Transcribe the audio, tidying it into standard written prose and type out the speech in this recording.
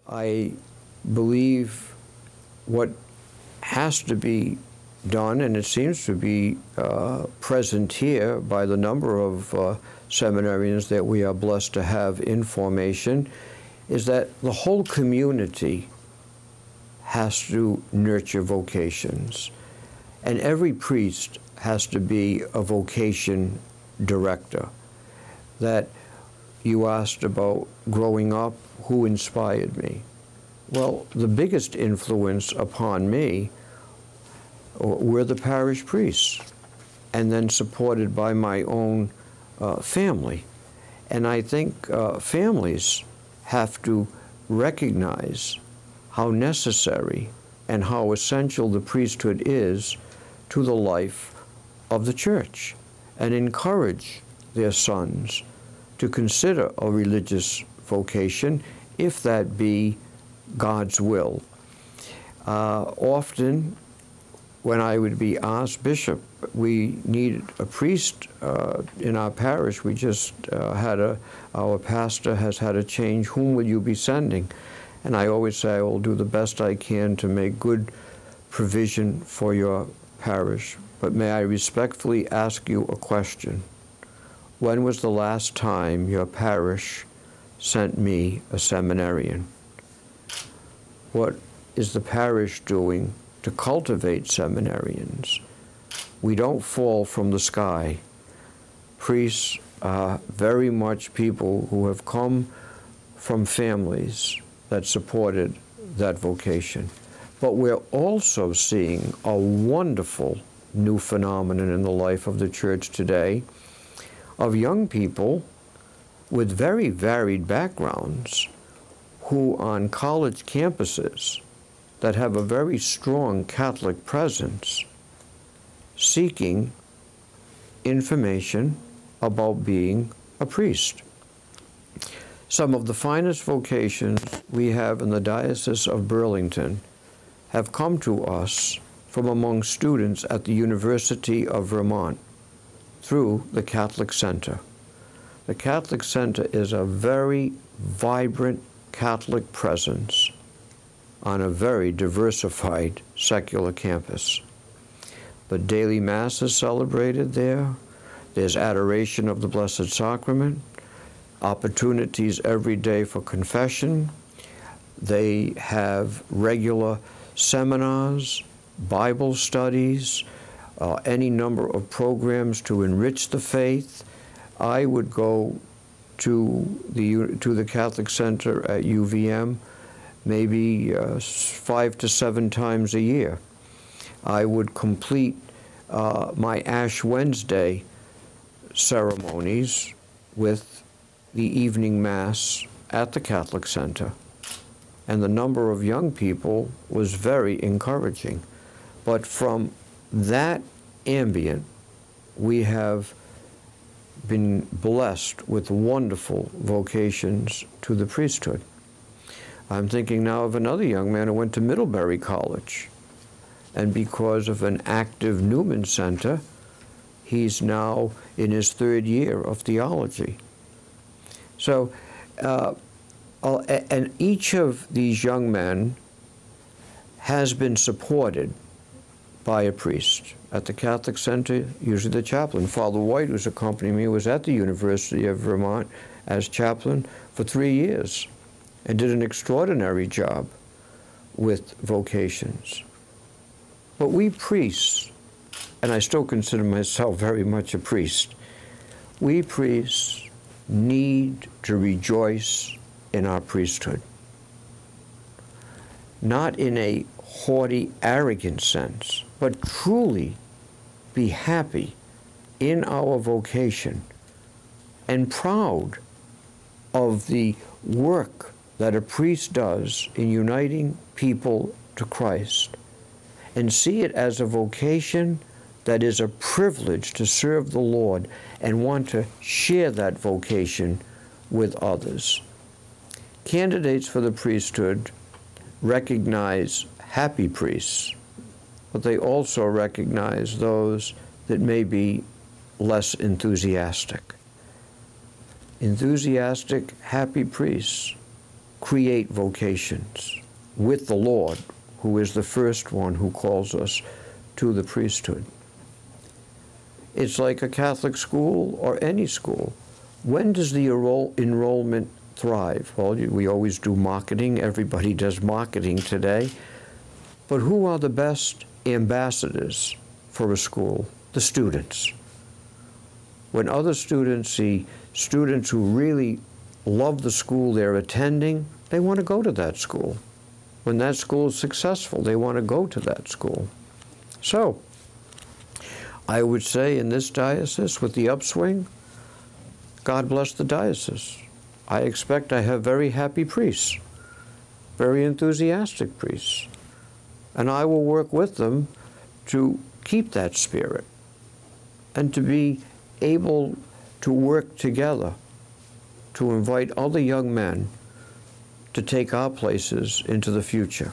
I believe what has to be done, and it seems to be present here by the number of seminarians that we are blessed to have in formation, is that the whole community has to nurture vocations. And every priest has to be a vocation director. That you asked about growing up, who inspired me? Well, the biggest influence upon me were the parish priests, and then supported by my own family. And I think families have to recognize how necessary and how essential the priesthood is to the life of the church, and encourage their sons to consider a religious vocation, if that be God's will. Often, when I would be asked, Bishop, we need a priest in our parish. We just our pastor has had a change. Whom will you be sending? And I always say I will do the best I can to make good provision for your parish. But may I respectfully ask you a question? When was the last time your parish sent me a seminarian? What is the parish doing to cultivate seminarians? We don't fall from the sky. Priests are very much people who have come from families that supported that vocation. But we're also seeing a wonderful new phenomenon in the life of the church today of young people with very varied backgrounds who on college campuses that have a very strong Catholic presence seeking information about being a priest. Some of the finest vocations we have in the Diocese of Burlington have come to us from among students at the University of Vermont through the Catholic Center. The Catholic Center is a very vibrant Catholic presence on a very diversified secular campus. But daily Mass is celebrated there. There's adoration of the Blessed Sacrament, opportunities every day for confession. They have regular seminars, Bible studies, any number of programs to enrich the faith. I would go to the Catholic Center at UVM maybe 5 to 7 times a year. I would complete my Ash Wednesday ceremonies with the evening Mass at the Catholic Center. And the number of young people was very encouraging. But from that ambient, we have been blessed with wonderful vocations to the priesthood. I'm thinking now of another young man who went to Middlebury College, and because of an active Newman Center, he's now in his 3rd year of theology. So, and each of these young men has been supported by a priest. At the Catholic Center, usually the chaplain. Father White, who's accompanying me, was at the University of Vermont as chaplain for 3 years and did an extraordinary job with vocations. But we priests, and I still consider myself very much a priest, we priests need to rejoice in our priesthood. Not in a haughty, arrogant sense, but truly be happy in our vocation and proud of the work that a priest does in uniting people to Christ, and see it as a vocation that is a privilege to serve the Lord and want to share that vocation with others. Candidates for the priesthood recognize happy priests, but they also recognize those that may be less enthusiastic. Enthusiastic, happy priests create vocations with the Lord, who is the first one who calls us to the priesthood. It's like a Catholic school or any school. When does the enrollment thrive? Well, we always do marketing. Everybody does marketing today. But who are the best ambassadors for a school? The students. When other students see students who really love the school they're attending, they want to go to that school. When that school is successful, they want to go to that school. So, I would say in this diocese, with the upswing, God bless the diocese. I expect I have very happy priests, very enthusiastic priests, and I will work with them to keep that spirit and to be able to work together to invite other young men to take our places into the future.